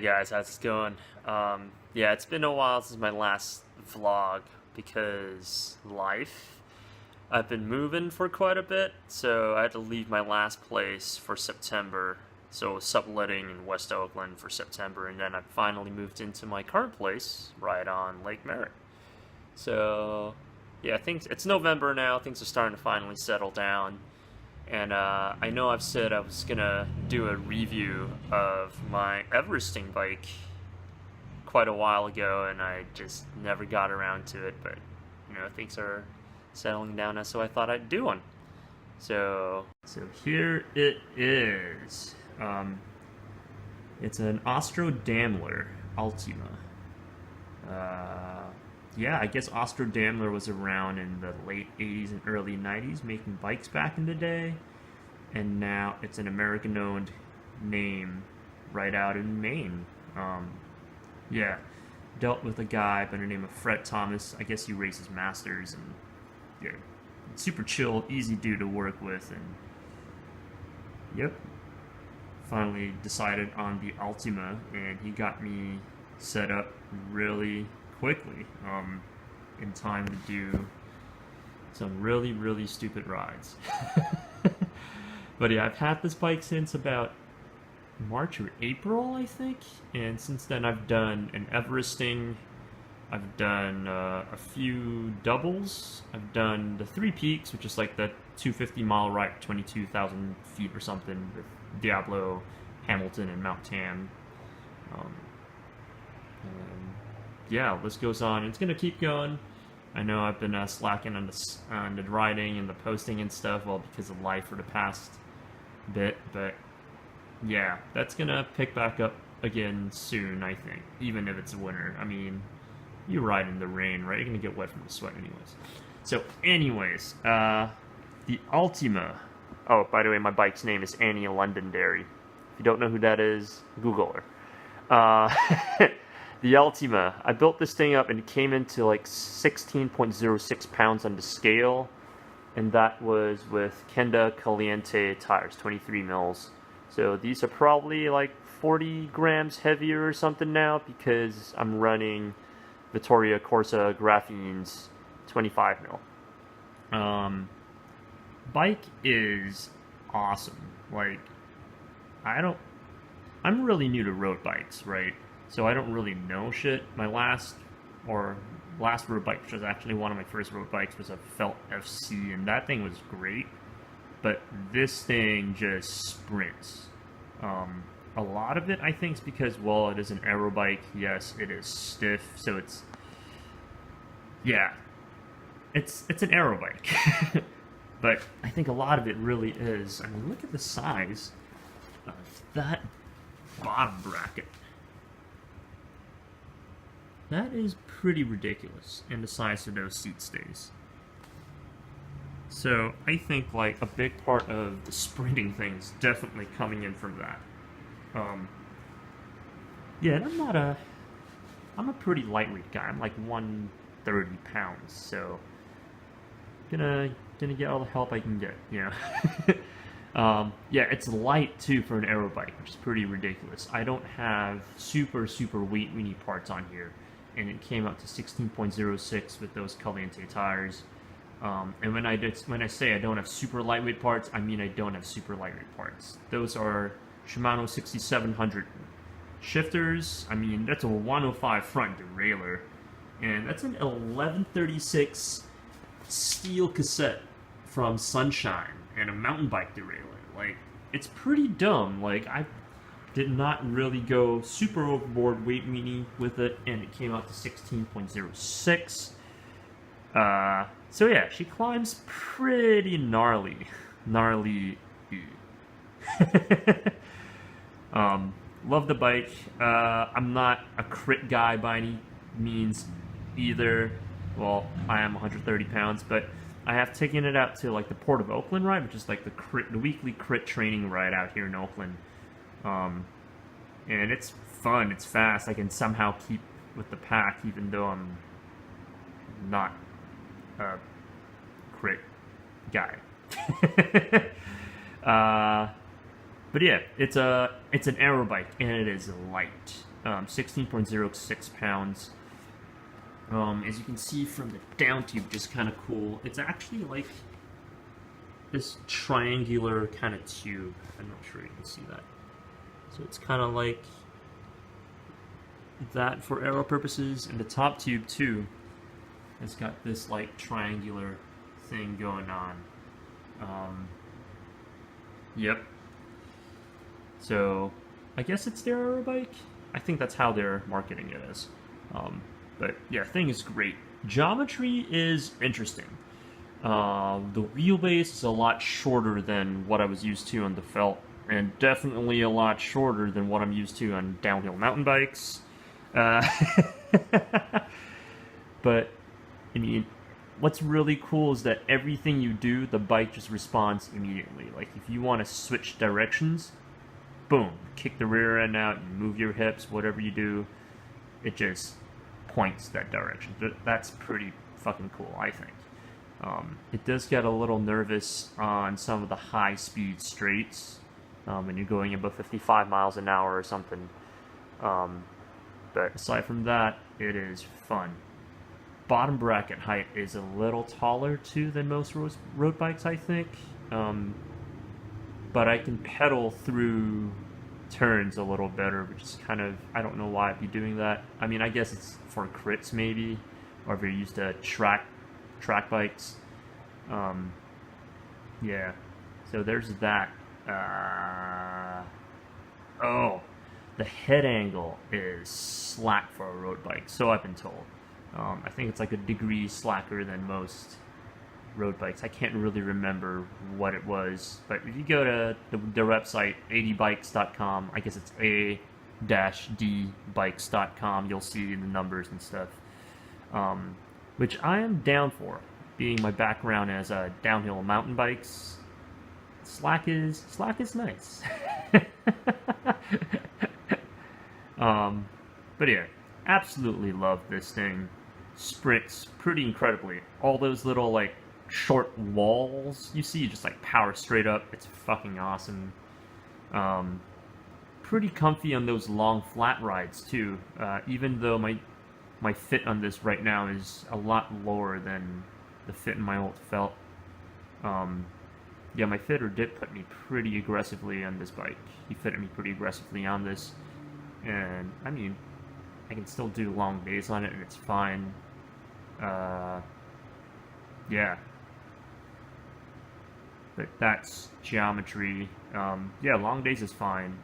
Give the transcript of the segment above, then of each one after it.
guys, how's it going? Yeah, it's been a while since my last vlog because life. I've been moving for quite a bit, so I had to leave my last place for September. So subletting in West Oakland for September, and then I finally moved into my current place right on Lake Merritt. So yeah, things it's November now. Things are starting to finally settle down. And I know I've said I was gonna do a review of my Everesting bike quite a while ago, and I just never got around to it. But things are settling down now, so I thought I'd do one. So here it is. It's an Austro Daimler Ultima. Yeah, I guess Austro Daimler was around in the late 80s and early 90s making bikes back in the day, and now it's an American-owned name right out in Maine. Yeah, dealt with a guy by the name of Fred Thomas. I guess he races Masters, and yeah, super chill, easy dude to work with, and yep, finally decided on the Ultima, and he got me set up really quickly, in time to do some really stupid rides. But yeah, I've had this bike since about March or April, I think, and since then I've done an Everesting, I've done a few doubles, I've done the Three Peaks, which is like the 250-mile ride, 22,000 feet or something, with Diablo, Hamilton, and Mount Tam. And yeah, list goes on. It's gonna keep going. I know I've been slacking on the riding and the posting and stuff, well, because of life for the past bit, but yeah, that's gonna pick back up again soon, I think, even if it's winter. I mean, you ride in the rain, right? You're gonna get wet from the sweat anyways. So anyways, the Ultima. Oh, by the way, my bike's name is Annie Londonderry. If you don't know who that is, Google her. The Ultima. I built this thing up and it came into like 16.06 pounds on the scale, and that was with Kenda Caliente tires, 23 mils. So these are probably like 40 grams heavier or something now because I'm running Vittoria Corsa Graphene's 25 mil. Bike is awesome. Like, I'm really new to road bikes, right? So I don't really know shit. My last road bike, which was actually one of my first road bikes, was a Felt FC, and that thing was great. But this thing just sprints. A lot of it, I think, is because, well, it is an aero bike. Yes, it is stiff, so it's an aero bike. But I think a lot of it really is. I mean, look at the size of that bottom bracket. That is pretty ridiculous, and the size of those seat stays. So I think like a big part of the sprinting thing is definitely coming in from that. Yeah, and I'm a pretty lightweight guy. I'm like 130 pounds, so gonna get all the help I can get, you know. Yeah, it's light too for an aero bike, which is pretty ridiculous. I don't have super weight weenie parts on here, and it came out to 16.06 with those Caliente tires. And when I say I don't have super lightweight parts, I mean I don't have super lightweight parts. Those are Shimano 6700 shifters. I mean, that's a 105 front derailleur, and that's an 1136 steel cassette from Sunshine and a mountain bike derailleur. Like, it's pretty dumb. Like, I did not really go super overboard weight weenie with it, and it came out to 16.06. So yeah, she climbs pretty gnarly. Love the bike. I'm not a crit guy by any means either. Well, I am 130 pounds, but I have taken it out to like the Port of Oakland ride, which is like the weekly crit training ride out here in Oakland. And it's fun, it's fast. I can somehow keep with the pack even though I'm not a crit guy. But yeah, it's an aero bike and it is light. 16.06 pounds. As you can see from the down tube, just kind of cool. It's actually like this triangular kind of tube. I'm not sure you can see that. So it's kind of like that for aero purposes, and the top tube too has got this like triangular thing going on. Yep. So I guess it's their aero bike. I think that's how they're marketing it as. But yeah, thing is great. Geometry is interesting. The wheelbase is a lot shorter than what I was used to on the Felt, and definitely a lot shorter than what I'm used to on downhill mountain bikes. But, I mean, what's really cool is that everything you do, the bike just responds immediately. Like, if you want to switch directions, boom, kick the rear end out, you move your hips, whatever you do, it just points that direction. That's pretty fucking cool, I think. It does get a little nervous on some of the high-speed straights when you're going above 55 miles an hour or something. But aside from that, it is fun. Bottom bracket height is a little taller too than most road bikes, I think. But I can pedal through turns a little better, which is kind of, I don't know why I'd be doing that. I mean, I guess it's for crits maybe, or if you're used to track bikes. Yeah, so there's that. Oh, the head angle is slack for a road bike, so I've been told. I think it's like a degree slacker than most road bikes. I can't really remember what it was, but if you go to their website, 80bikes.com, I guess it's a-dbikes.com, you'll see the numbers and stuff, which I am down for, being my background as downhill mountain bikes. Slack is nice. But yeah, absolutely love this thing. Sprints pretty incredibly. All those little like short walls you see, just like power straight up. It's fucking awesome. Pretty comfy on those long flat rides too. Even though my fit on this right now is a lot lower than the fit in my old Felt. Yeah, my fitter did put me pretty aggressively on this bike. He fitted me pretty aggressively on this, and I mean, I can still do long days on it, and it's fine. Yeah. But that's geometry. Yeah, long days is fine.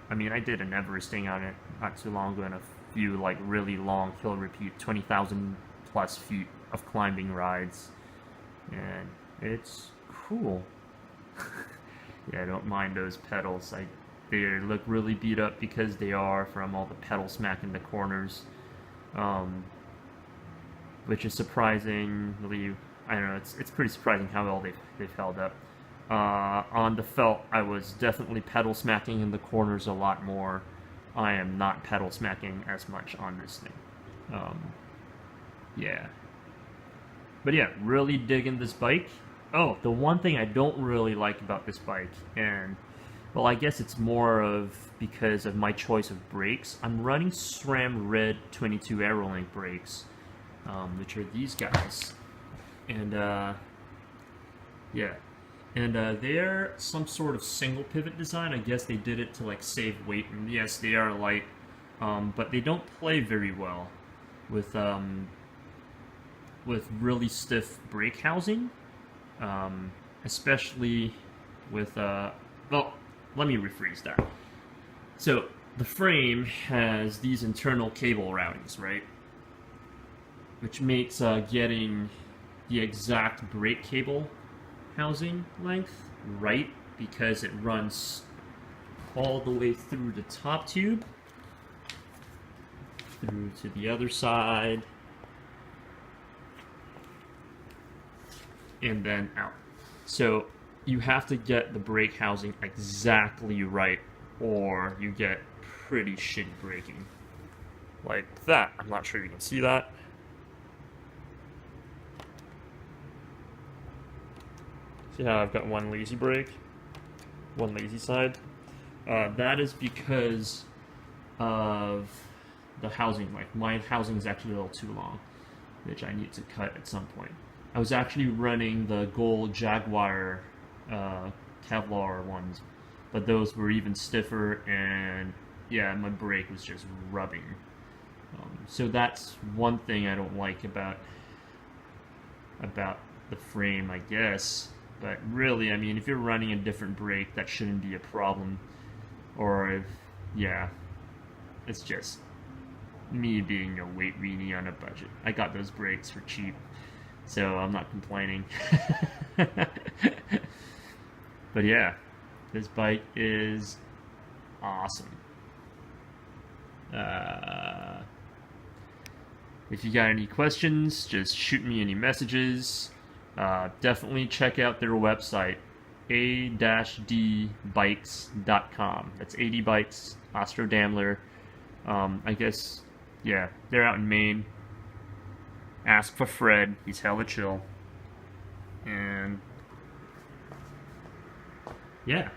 I mean, I did an Everesting on it not too long ago, and a few like really long hill repeat, 20,000 plus feet of climbing rides, and it's cool. Yeah, I don't mind those pedals. They look really beat up because they are from all the pedal smack in the corners, which is surprisingly, I don't know, it's pretty surprising how well they've held up. On the Felt, I was definitely pedal smacking in the corners a lot more. I am not pedal smacking as much on this thing. Yeah. But yeah, really digging this bike. Oh, the one thing I don't really like about this bike, and, well, I guess it's more of because of my choice of brakes. I'm running SRAM Red 22 Aerolink brakes, which are these guys. And, yeah. And they're some sort of single pivot design. I guess they did it to, like, save weight. And yes, they are light, but they don't play very well with really stiff brake housing. Especially with, well, let me rephrase that. So, the frame has these internal cable routings, right? Which makes getting the exact brake cable housing length right, because it runs all the way through the top tube, through to the other side, and then out. So you have to get the brake housing exactly right, or you get pretty shitty braking. Like that. I'm not sure you can see that. See how I've got one lazy brake? One lazy side? That is because of the housing. Like my housing is actually a little too long, which I need to cut at some point. I was actually running the Gold Jaguar Kevlar ones, but those were even stiffer, and yeah, my brake was just rubbing. So that's one thing I don't like about the frame, I guess. But really, I mean, if you're running a different brake, that shouldn't be a problem. Or if, yeah, it's just me being a weight weenie on a budget. I got those brakes for cheap, so I'm not complaining. But yeah, this bike is awesome. If you got any questions, just shoot me any messages. Definitely check out their website, a-dbikes.com. That's 80 Bikes, Austro Daimler. I guess, yeah, they're out in Maine. Ask for Fred. He's hella chill. And yeah.